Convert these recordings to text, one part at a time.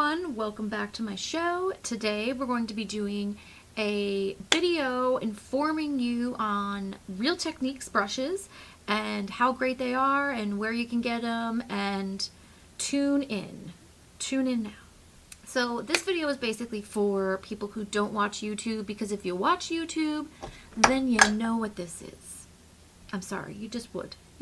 everyone, welcome back to my show. Today we're going to be doing a video informing you on Real Techniques brushes and how great they are and where you can get them, and tune in now. So this video is basically for people who don't watch YouTube, because if you watch YouTube then you know what this is. I'm sorry, you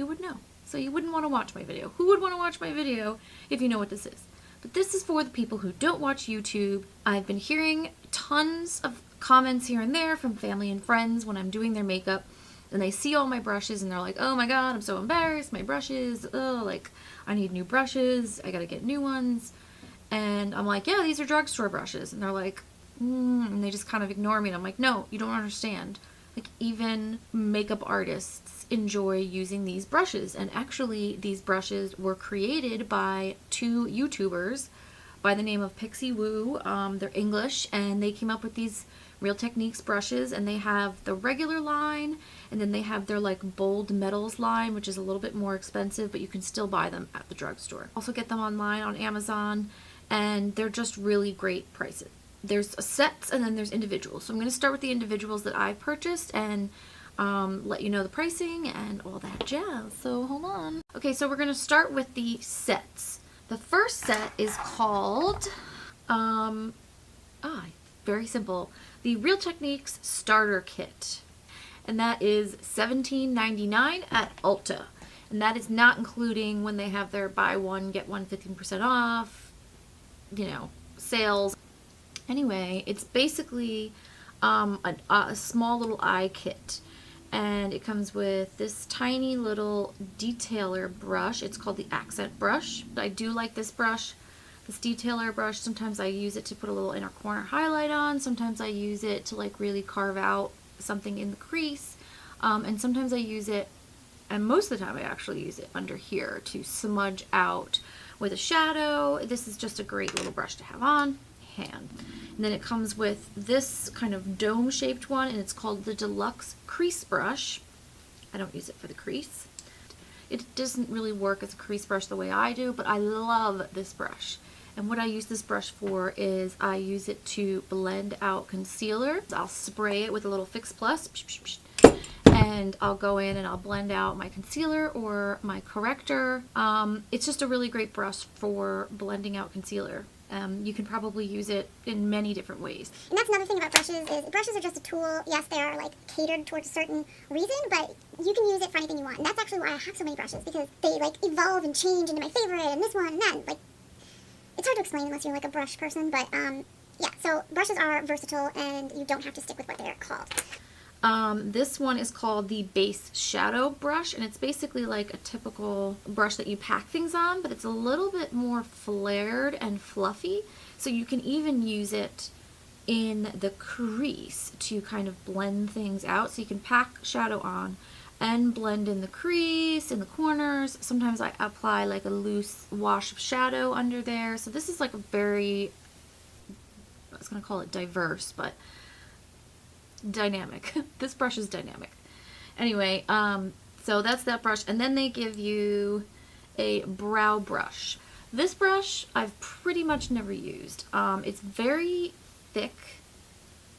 would know. So you wouldn't want to watch my video. Who would want to watch my video if you know what this is? But this is for the people who don't watch YouTube. I've been hearing tons of comments here and there from family and friends when I'm doing their makeup, and they see all my brushes and they're like, oh my god, I'm so embarrassed, my brushes, like I need new brushes, I gotta get new ones. And I'm like, yeah, these are drugstore brushes. And they're like, and they just kind of ignore me. And I'm like, no, you don't understand. Like, even makeup artists enjoy using these brushes. And actually, these brushes were created by two YouTubers by the name of Pixiwoo. They're English, and they came up with these Real Techniques brushes. And they have the regular line, and then they have their like bold metals line, which is a little bit more expensive, but you can still buy them at the drugstore. Also get them online on Amazon, and they're just really great prices. There's sets and then there's individuals. So I'm going to start with the individuals that I've purchased and let you know the pricing and all that jazz. So hold on. Okay, so we're going to start with the sets. The first set is called, very simple, the Real Techniques Starter Kit. And that is $17.99 at Ulta. And that is not including when they have their buy one, get one 15% off, sales. Anyway, it's basically a small little eye kit, and it comes with this tiny little detailer brush. It's called the Accent brush. I do like this brush, this detailer brush. Sometimes I use it to put a little inner corner highlight on. Sometimes I use it to like really carve out something in the crease, and sometimes I use it, and most of the time I actually use it under here to smudge out with a shadow. This is just a great little brush to have on hand. And then it comes with this kind of dome shaped one, and it's called the Deluxe Crease Brush. I don't use it for the crease. It doesn't really work as a crease brush the way I do, but I love this brush. And what I use this brush for is I use it to blend out concealer. I'll spray it with a little Fix Plus, and I'll go in and I'll blend out my concealer or my corrector. It's just a really great brush for blending out concealer. You can probably use it in many different ways. And that's another thing about brushes, is brushes are just a tool. Yes, they are like catered towards a certain reason, but you can use it for anything you want. And that's actually why I have so many brushes, because they like evolve and change into my favorite and this one and that. Like, it's hard to explain unless you're like a brush person, but yeah, so brushes are versatile and you don't have to stick with what they're called. This one is called the Base Shadow Brush, and it's basically like a typical brush that you pack things on, but it's a little bit more flared and fluffy, so you can even use it in the crease to kind of blend things out. So you can pack shadow on and blend in the crease, in the corners. Sometimes I apply like a loose wash of shadow under there. So this is like a very, I was going to call it diverse, but dynamic. This brush is dynamic. Anyway, so that's that brush. And then they give you a brow brush. This brush I've pretty much never used. It's very thick.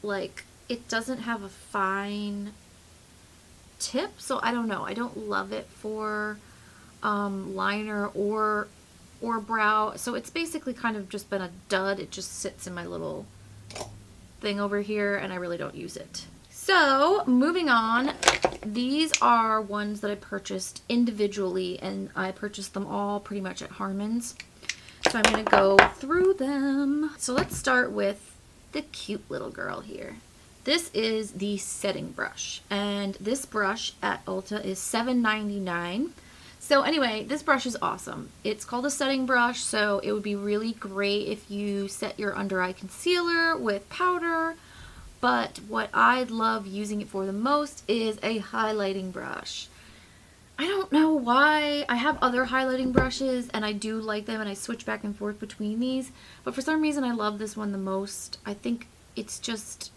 Like, it doesn't have a fine tip, so I don't know. I don't love it for liner or brow. So it's basically kind of just been a dud. It just sits in my little thing over here, and I really don't use it. So moving on, these are ones that I purchased individually, and I purchased them all pretty much at Harmon's. So I'm going to go through them. So let's start with the cute little girl here. This is the setting brush, and this brush at Ulta is $7.99. So anyway, this brush is awesome. It's called a setting brush, so it would be really great if you set your under eye concealer with powder, but what I love using it for the most is a highlighting brush. I don't know why. I have other highlighting brushes and I do like them, and I switch back and forth between these, but for some reason I love this one the most. I think it's just,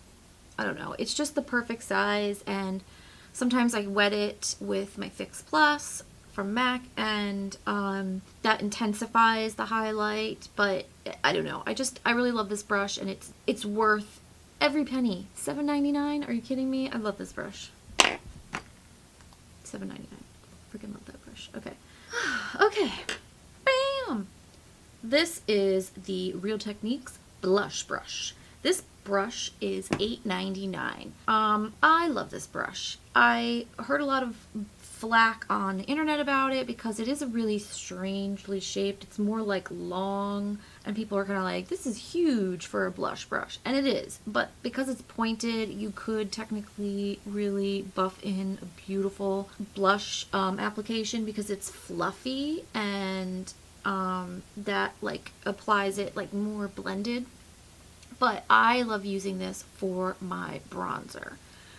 I don't know, it's just the perfect size, and sometimes I wet it with my Fix Plus, from MAC, and that intensifies the highlight, but I don't know. I really love this brush, and it's worth every penny. $7.99? Are you kidding me? I love this brush. $7.99. Freaking love that brush. Okay. Okay. Bam! This is the Real Techniques blush brush. This brush is $8.99. I love this brush. I heard a lot of flack on the internet about it because it is a really strangely shaped. It's more like long, and people are kind of like, this is huge for a blush brush, and it is, but because it's pointed, you could technically really buff in a beautiful blush application because it's fluffy, and that like applies it like more blended. But I love using this for my bronzer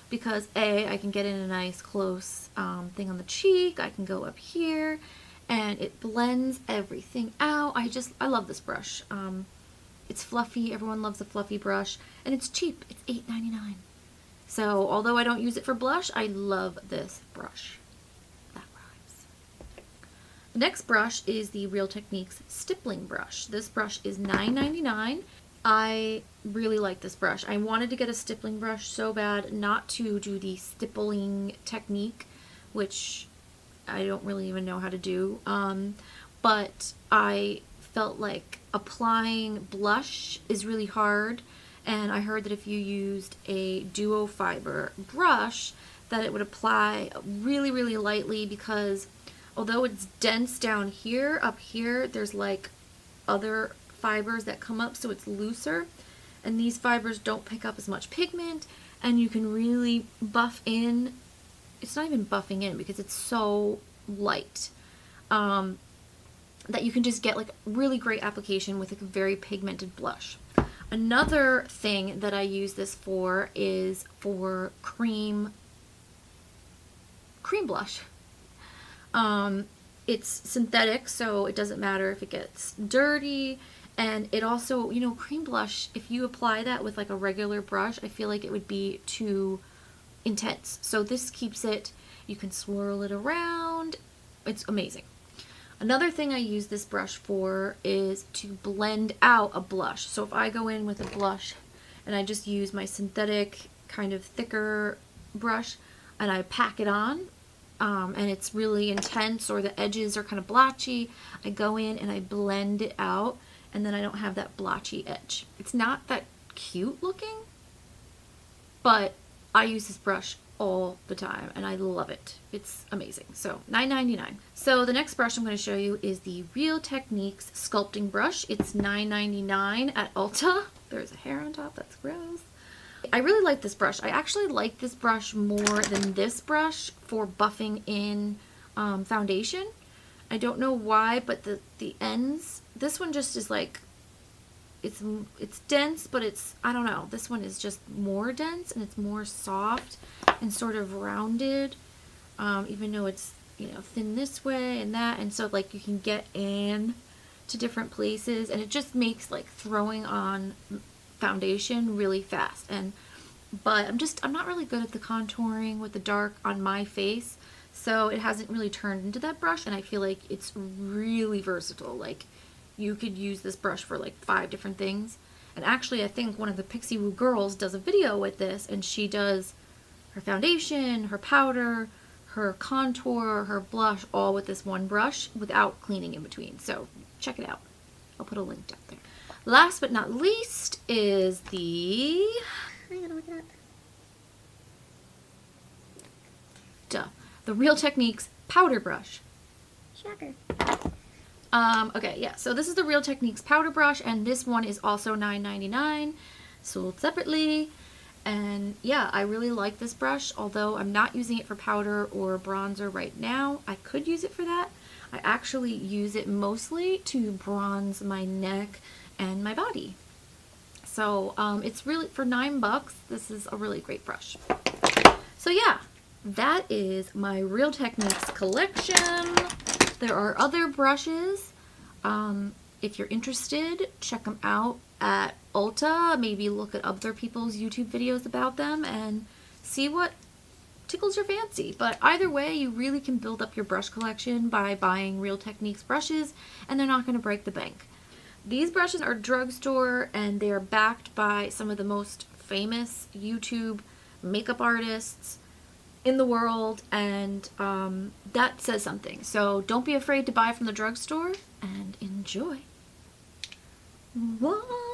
because I can get in a nice close thing on the cheek. I can go up here and it blends everything out. I love this brush. It's fluffy. Everyone loves a fluffy brush, and it's cheap. It's $8.99. So although I don't use it for blush, I love this brush. That rhymes. The next brush is the Real Techniques stippling brush. This brush is $9.99. I really like this brush. I wanted to get a stippling brush so bad, not to do the stippling technique, which I don't really even know how to do, but I felt like applying blush is really hard, and I heard that if you used a duo fiber brush that it would apply really, really lightly, because although it's dense down here, up here there's like other fibers that come up, so it's looser, and these fibers don't pick up as much pigment, and you can really buff in. It's not even buffing in because it's so light that you can just get like really great application with a very pigmented blush. Another thing that I use this for is for cream blush. It's synthetic, so it doesn't matter if it gets dirty. And it also, you know, cream blush, if you apply that with like a regular brush, I feel like it would be too intense. So this keeps it, you can swirl it around. It's amazing. Another thing I use this brush for is to blend out a blush. So if I go in with a blush and I just use my synthetic kind of thicker brush and I pack it on, and it's really intense or the edges are kind of blotchy, I go in and I blend it out, and then I don't have that blotchy edge. It's not that cute looking, but I use this brush all the time and I love it. It's amazing. So $9.99. So the next brush I'm going to show you is the Real Techniques sculpting brush. It's $9.99 at Ulta. There's a hair on top. That's gross. I really like this brush. I actually like this brush more than this brush for buffing in foundation. I don't know why, but the ends, this one just is like, it's dense, but it's, I don't know, this one is just more dense and it's more soft and sort of rounded, even though it's, you know, thin this way and that, and so like you can get in to different places, and it just makes like throwing on foundation really fast. But I'm not really good at the contouring with the dark on my face, so it hasn't really turned into that brush, and I feel like it's really versatile. Like, you could use this brush for like 5 different things. And actually, I think one of the Pixiwoo girls does a video with this, and she does her foundation, her powder, her contour, her blush, all with this one brush without cleaning in between. So check it out. I'll put a link down there. Last but not least is the... I gotta look it up. The Real Techniques powder brush. Shocker. Okay, yeah, so this is the Real Techniques powder brush, and this one is also $9.99, sold separately. And yeah, I really like this brush, although I'm not using it for powder or bronzer right now. I could use it for that. I actually use it mostly to bronze my neck and my body. So it's really, for $9, this is a really great brush. So yeah, that is my Real Techniques collection. There are other brushes. If you're interested, check them out at Ulta. Maybe look at other people's YouTube videos about them and see what tickles your fancy. But either way, you really can build up your brush collection by buying Real Techniques brushes, and they're not going to break the bank. These brushes are drugstore, and they are backed by some of the most famous YouTube makeup artists in the world, and that says something. So don't be afraid to buy from the drugstore, and enjoy. One.